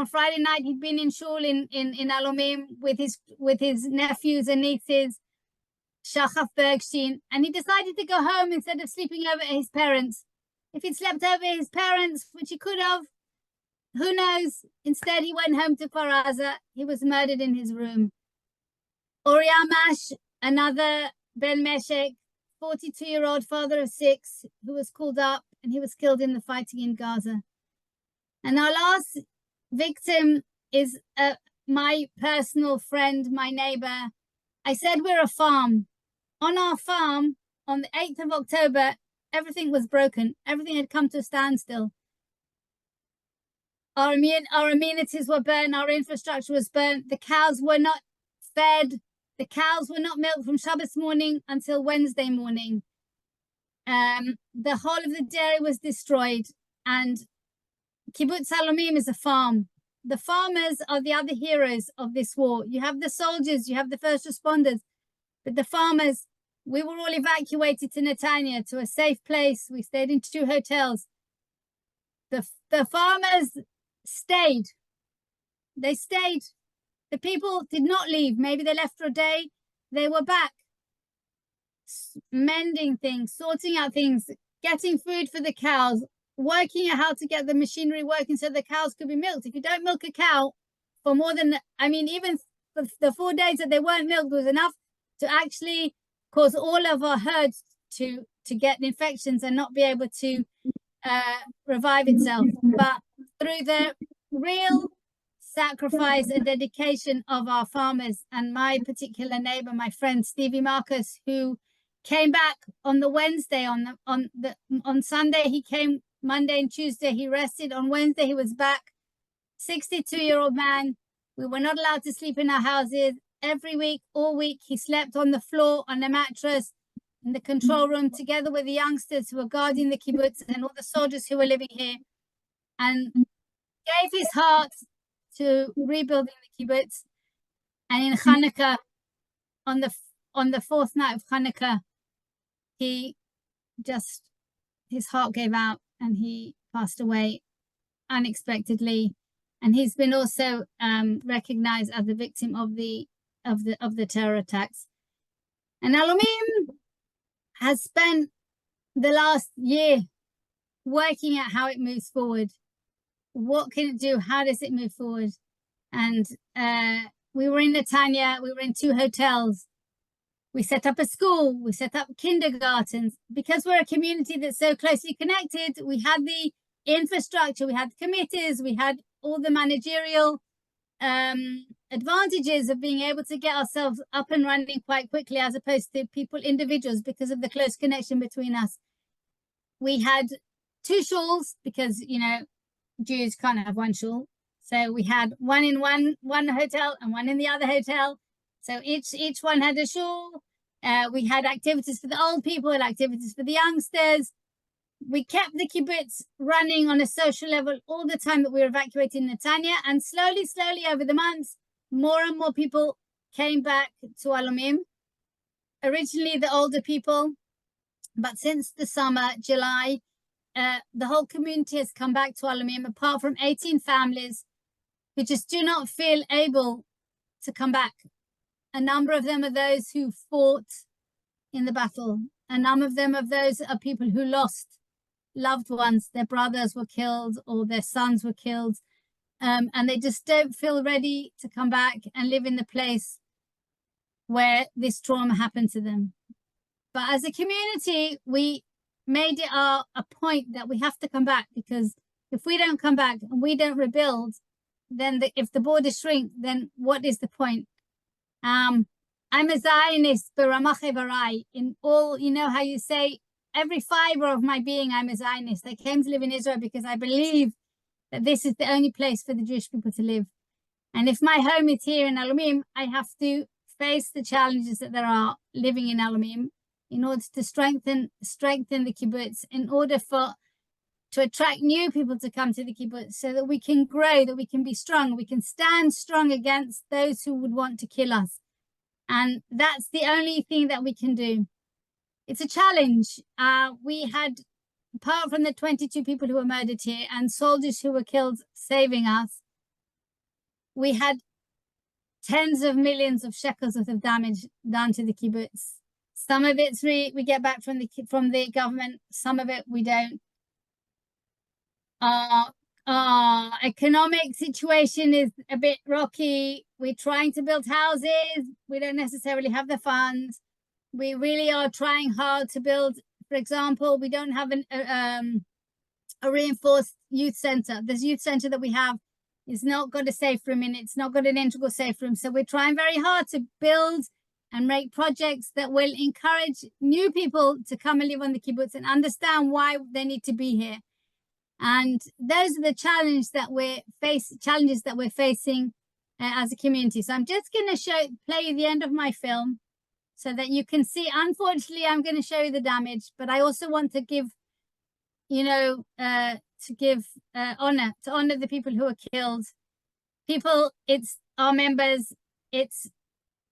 Friday night, he'd been in shul in Alumim with his nephews and nieces, Shachaf Bergstein, and he decided to go home instead of sleeping over at his parents. If he'd slept over at his parents, which he could have, who knows? Instead, he went home to Kfar Aza. He was murdered in his room. Ori Amash, another Ben Meshek, 42-year-old father of 6, who was called up and he was killed in the fighting in Gaza. And our last victim is my personal friend, my neighbor. I said we're a farm. On our farm, on the 8th of October, everything was broken. Everything had come to a standstill. Our amenities were burnt. Our infrastructure was burnt. The cows were not fed. The cows were not milked from Shabbos morning until Wednesday morning. The whole of the dairy was destroyed. And Kibbutz Alumim is a farm. The farmers are the other heroes of this war. You have the soldiers, you have the first responders, but the farmers, we were all evacuated to Netanya, to a safe place. We stayed in 2 hotels. The farmers stayed. They stayed. The people did not leave. Maybe they left for a day. They were back, mending things, sorting out things, getting food for the cows, working out how to get the machinery working so the cows could be milked. If you don't milk a cow for more than, even the 4 days that they weren't milked was enough to actually cause all of our herds to get infections and not be able to revive itself. But through the real sacrifice and dedication of our farmers and my particular neighbor, my friend Stevie Marcus, who came back on the Wednesday, on Sunday he came, Monday and Tuesday he rested, on Wednesday he was back. 62-year-old man. We were not allowed to sleep in our houses. Every week, all week, he slept on the floor, on a mattress, in the control room, together with the youngsters who were guarding the kibbutz and all the soldiers who were living here, and gave his heart to rebuilding the kibbutz. And in Hanukkah, on the 4th night of Hanukkah, his heart gave out and he passed away unexpectedly. And he's been also recognized as the victim of the terror attacks. And Alumim has spent the last year working out how it moves forward. What can it do? How does it move forward? And we were in Netanya, we were in 2 hotels. We set up a school, we set up kindergartens. Because we're a community that's so closely connected, we had the infrastructure, we had committees, we had all the managerial advantages of being able to get ourselves up and running quite quickly, as opposed to individuals, because of the close connection between us. We had 2 shuls because, Jews can't have 1 shul. So we had one in one hotel and one in the other hotel. So each one had a shul. We had activities for the old people and activities for the youngsters. We kept the kibbutz running on a social level all the time that we were evacuating Netanya. And slowly over the months, more and more people came back to Alumim. Originally the older people, but since the summer, July, the whole community has come back to Alumim, apart from 18 families who just do not feel able to come back. A number of them are those who fought in the battle. A number of them are people who lost loved ones. Their brothers were killed or their sons were killed. And they just don't feel ready to come back and live in the place where this trauma happened to them. But as a community, we made it a point that we have to come back, because if we don't come back and we don't rebuild, then if the borders shrink, then what is the point? I'm a Zionist, Baramache Barai, in all, you know how you say, every fiber of my being, I'm a Zionist. I came to live in Israel because I believe that this is the only place for the Jewish people to live. And if my home is here in Alumim, I have to face the challenges that there are living in Alumim in order to strengthen the kibbutz, in order to attract new people to come to the kibbutz, so that we can grow, that we can be strong, we can stand strong against those who would want to kill us. And that's the only thing that we can do. It's a challenge. We had, apart from the 22 people who were murdered here and soldiers who were killed saving us, we had tens of millions of shekels worth of damage done to the kibbutz. Some of it's we get back from the government, some of it we don't. Our economic situation is a bit rocky. We're trying to build houses. We don't necessarily have the funds. We really are trying hard to build. For example, we don't have a reinforced youth center. This youth center that we have is not got a safe room in it. It's not got an integral safe room. So we're trying very hard to build and make projects that will encourage new people to come and live on the kibbutz and understand why they need to be here. And those are the challenges that we're facing as a community. So I'm just going to play you the end of my film so that you can see. Unfortunately, I'm going to show you the damage, but I also want to give, you know, honor the people who were killed. It's our members, it's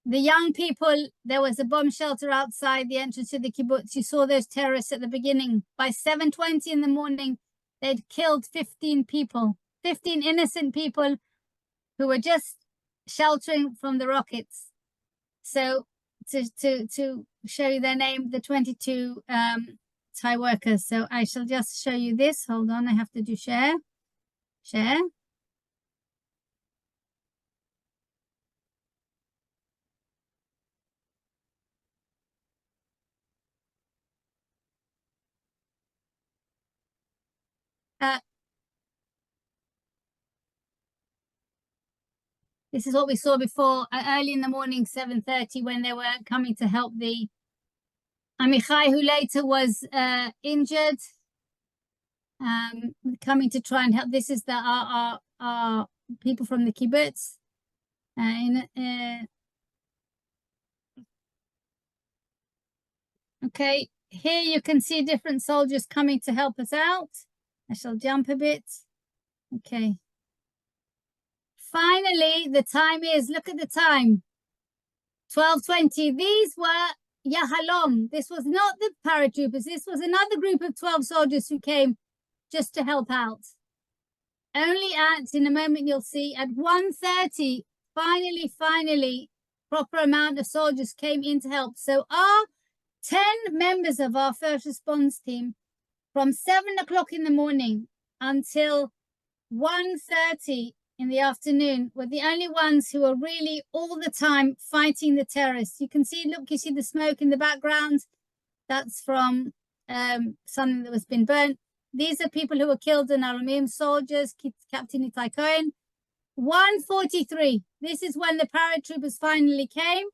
the young people. There was a bomb shelter outside the entrance to the kibbutz. You saw those terrorists at the beginning. By 7:20 in the morning, they'd killed 15 people, 15 innocent people who were just sheltering from the rockets. So to show you their name, the 22 Thai workers. So I shall just show you this. Hold on, I have to do share. This is what we saw before, early in the morning, 7:30, when they were coming to help the Amichai, who later was injured, coming to try and help. This is our people from the kibbutz. Okay, here you can see different soldiers coming to help us out. I shall jump a bit. Okay. Finally, the time is, look at the time, 12:20. These were Yahalom. This was not the paratroopers. This was another group of 12 soldiers who came just to help out. Only in a moment you'll see, at 1:30, finally, proper amount of soldiers came in to help. So our 10 members of our first response team, from 7 o'clock in the morning until 1:30 in the afternoon, were the only ones who were really all the time fighting the terrorists. You can see, look, you see the smoke in the background. That's from something that was been burnt. These are people who were killed in Alumim, soldiers, Captain Itai Cohen. 1:43, this is when the paratroopers finally came,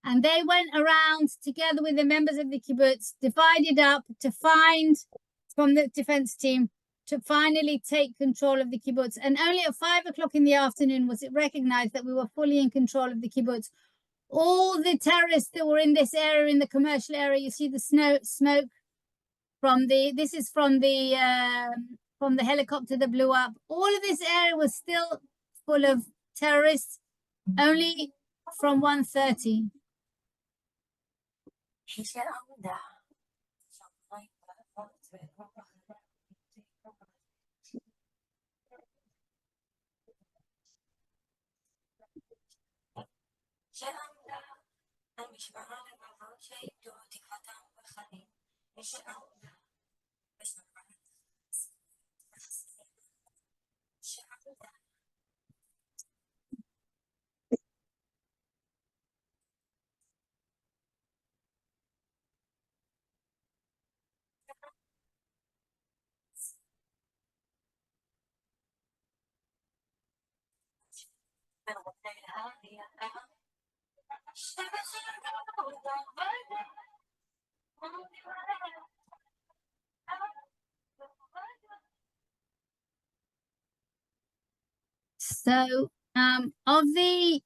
and they went around together with the members of the kibbutz, divided up to find, from the defense team, to finally take control of the kibbutz. And only at 5 o'clock in the afternoon was it recognized that we were fully in control of the kibbutz. All the terrorists that were in this area, in the commercial area, you see the smoke from this is from the helicopter that blew up. All of this area was still full of terrorists, only from 1:30. So, of the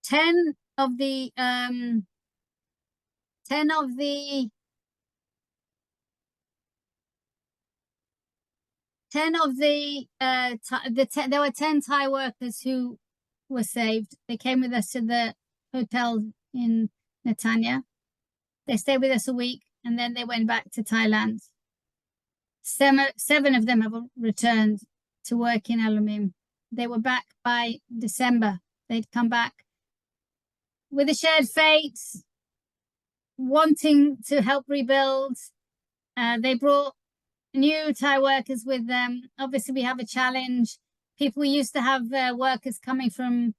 10 of the 10 of the 10 of the there were 10 Thai workers who were saved. They came with us to the hotel in Netanya. They stayed with us a week and then they went back to Thailand. Seven of them have returned to work in Alumim. They were back by December. They'd come back with a shared fate, wanting to help rebuild. They brought new Thai workers with them. Obviously, we have a challenge. People used to have workers coming from,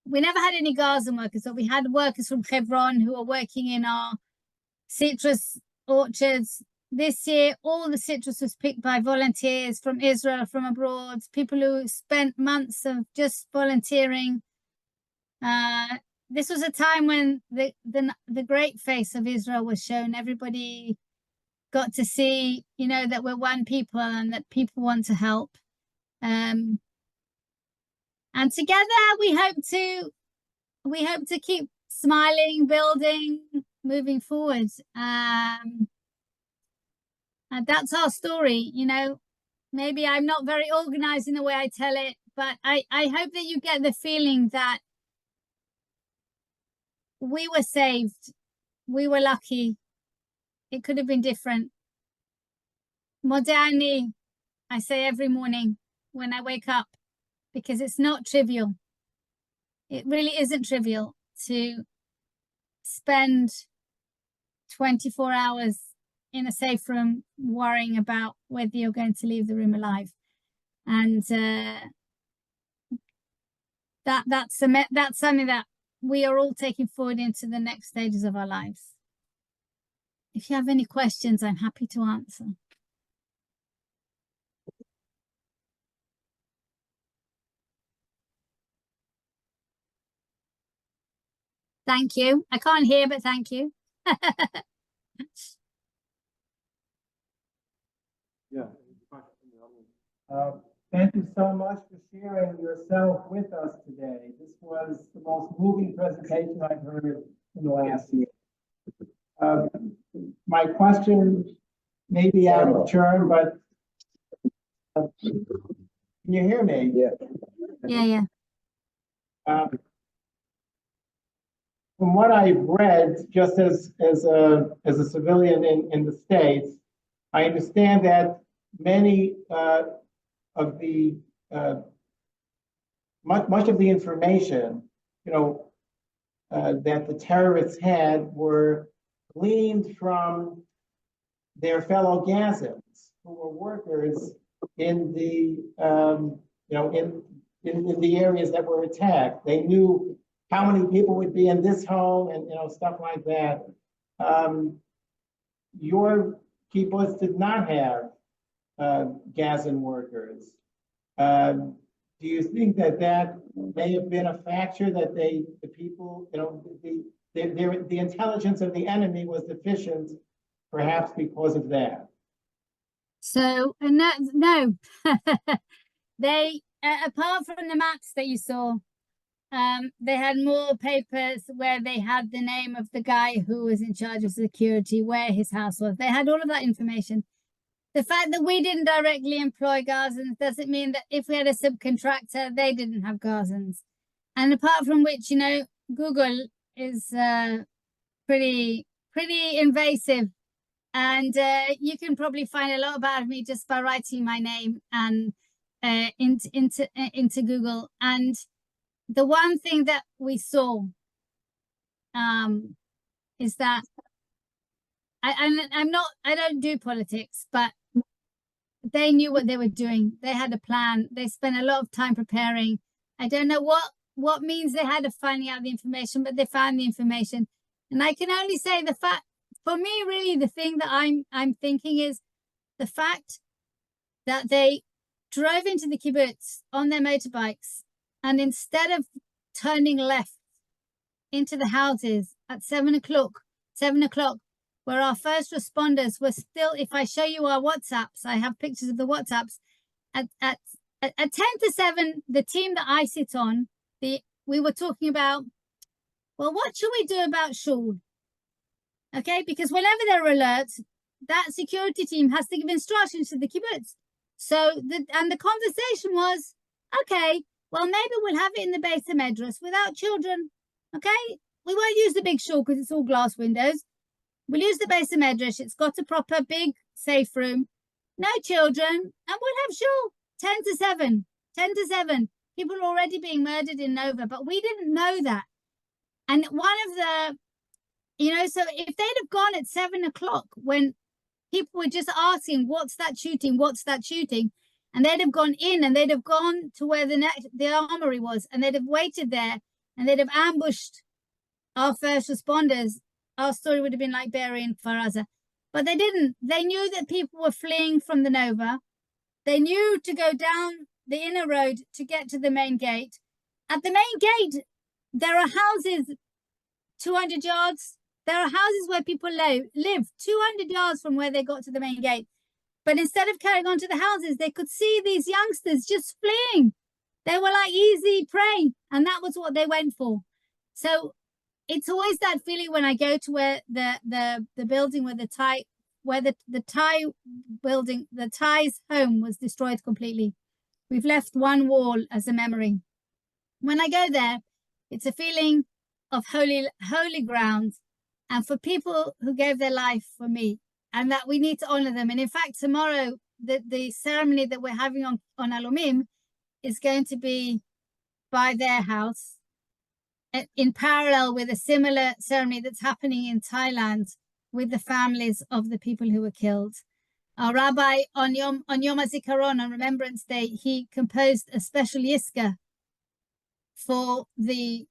we never had any Gazan workers, but we had workers from Hebron who are working in our citrus orchards. This year, all the citrus was picked by volunteers from Israel, from abroad, people who spent months of just volunteering. This was a time when the great face of Israel was shown. Everybody got to see, you know, that we're one people and that people want to help. And together we hope to keep smiling, building, moving forward. And that's our story, you know. Maybe I'm not very organized in the way I tell it, but I hope that you get the feeling that we were saved. We were lucky. It could have been different. Modani, I say every morning when I wake up, because it's not trivial. It really isn't trivial to spend 24 hours in a safe room worrying about whether you're going to leave the room alive. And that's something that we are all taking forward into the next stages of our lives. If you have any questions, I'm happy to answer. Thank you. I can't hear, but thank you. Yeah. Thank you so much for sharing yourself with us today. This was the most moving presentation I've heard in the last year. My question may be out of turn, but can you hear me? Yeah. From what I've read, just as a civilian in the States, I understand that many of the much of the information, you know, that the terrorists had were gleaned from their fellow Gazans who were workers in the in the areas that were attacked. They knew how many people would be in this home and, you know, stuff like that. Your kibbutz did not have Gazan workers. Do you think that may have been a factor that the people, you know, the intelligence of the enemy was deficient, perhaps because of that? So, no, they, apart from the maps that you saw, they had more papers where they had the name of the guy who was in charge of security, where his house was. They had all of that information. The fact that we didn't directly employ Gazans doesn't mean that if we had a subcontractor, they didn't have Gazans. And apart from which, you know, Google is pretty invasive. And you can probably find a lot about me just by writing my name and into Google. And the one thing that we saw is that I don't do politics, but they knew what they were doing. They had a plan. They spent a lot of time preparing. I don't know what means they had of finding out the information, but they found the information. And I can only say the fact, for me, really, the thing that I'm thinking is the fact that they drove into the kibbutz on their motorbikes And instead of turning left into the houses at 7 o'clock, where our first responders were still, if I show you our WhatsApps, I have pictures of the WhatsApps, at 10 to 7, the team that I sit on, we were talking about, well, what should we do about Shul? Okay, because whenever there are alerts, that security team has to give instructions to the kibbutz. So, the conversation was, okay, well, maybe we'll have it in the base of Medrash without children. Okay, we won't use the big Shul because it's all glass windows. We'll use the base of Medrash. It's got a proper big safe room. No children, and we'll have Shul 10 to 7. 10 to 7. People are already being murdered in Nova, but we didn't know that. And one of the, so if they'd have gone at 7 o'clock when people were just asking, what's that shooting? What's that shooting? And they'd have gone in and they'd have gone to where the armory was, and they'd have waited there and they'd have ambushed our first responders. Our story would have been like Be'eri and Kfar Aza. But they didn't. They knew that people were fleeing from the Nova. They knew to go down the inner road to get to the main gate. At the main gate, there are houses 200 yards. There are houses where people live 200 yards from where they got to the main gate. But instead of carrying on to the houses, they could see these youngsters just fleeing. They were like easy prey, and that was what they went for. So it's always that feeling when I go to where the building where the Thai building, the Thai's home was destroyed completely. We've left one wall as a memory. When I go there, it's a feeling of holy ground, and for people who gave their life for me, and that we need to honor them. And in fact, tomorrow, the ceremony that we're having on Alumim is going to be by their house, in parallel with a similar ceremony that's happening in Thailand with the families of the people who were killed. Our rabbi on Yom HaZikaron, on Remembrance Day, he composed a special yiska for the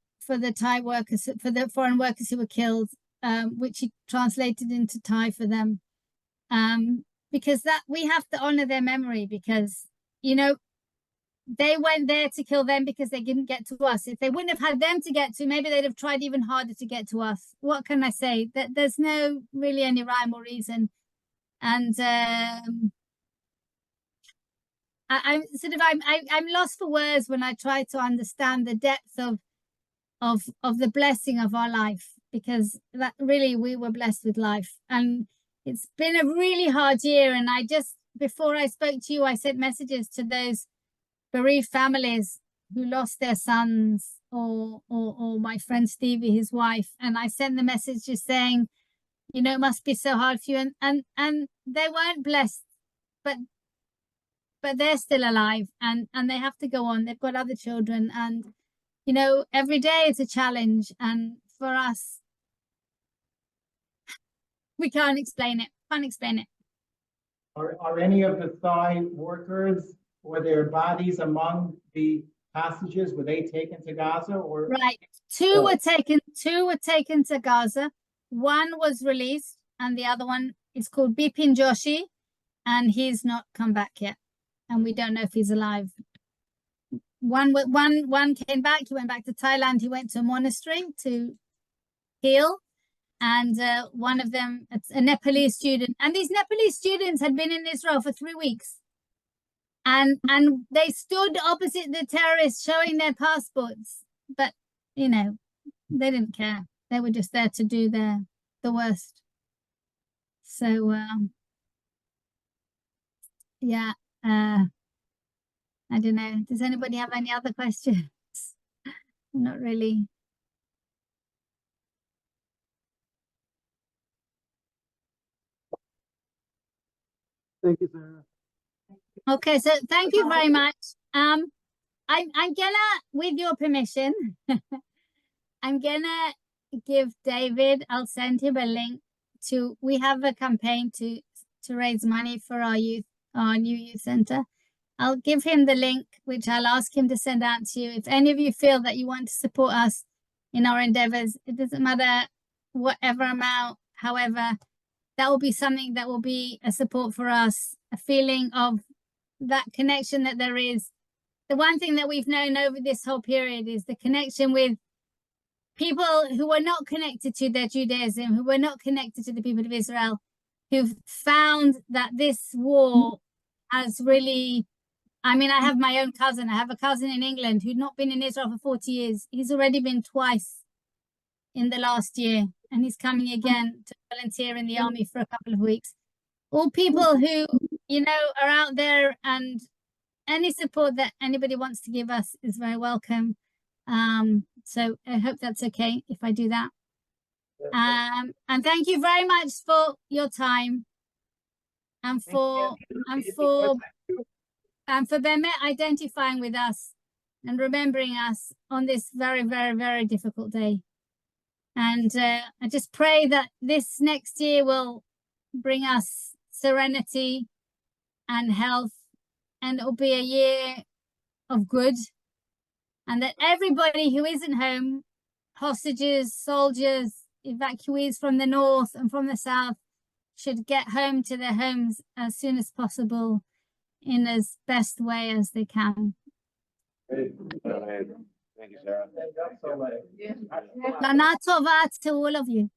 Thai workers, for the foreign workers who were killed, which he translated into Thai for them. Because that we have to honor their memory, because, they went there to kill them because they didn't get to us. If they wouldn't have had them to get to, maybe they'd have tried even harder to get to us. What can I say? That there's no really any rhyme or reason. And I'm lost for words when I try to understand the depth of the blessing of our life, because that really we were blessed with life. And it's been a really hard year. And before I spoke to you, I sent messages to those bereaved families who lost their sons, or my friend Stevie, his wife, and I sent the message just saying, it must be so hard for you, and they weren't blessed, but they're still alive, and they have to go on. They've got other children, and every day is a challenge, and for us, we can't explain it. Are any of the Thai workers or their bodies among the passages? Were they taken to Gaza, or? Right. Two were taken to Gaza. One was released, and the other one is called Bipin Joshi, and he's not come back yet, and we don't know if he's alive. One came back. He went back to Thailand. He went to a monastery to heal. And one of them, a Nepalese student, and these Nepalese students had been in Israel for 3 weeks. And they stood opposite the terrorists showing their passports, but they didn't care. They were just there to do the worst. So yeah, I don't know. Does anybody have any other questions? Not really. Thank you, Sarah. Okay, so thank you very much. I'm gonna, with your permission, I'm gonna give David, I'll send him a link we have a campaign to raise money for our new youth center. I'll give him the link, which I'll ask him to send out to you. If any of you feel that you want to support us in our endeavors, it doesn't matter whatever amount, however, that will be something that will be a support for us, a feeling of that connection that there is the one thing that we've known over this whole period is the connection with people who were not connected to their Judaism, who were not connected to the people of Israel, who've found that this war has really, I mean, I have my own cousin. I have a cousin in England who'd not been in Israel for 40 years. He's already been twice in the last year, and he's coming again to volunteer in the army for a couple of weeks. All people who, you know, are out there, and any support that anybody wants to give us is very welcome. So I hope that's okay if I do that. And thank you very much for your time and for Bemet identifying with us and remembering us on this very, very, very difficult day. And I just pray that this next year will bring us serenity and health, and it'll be a year of good, and that everybody who isn't home, hostages, soldiers, evacuees from the north and from the south, should get home to their homes as soon as possible in as best way as they can. Thank you, Sarah. Lana tova to all of you.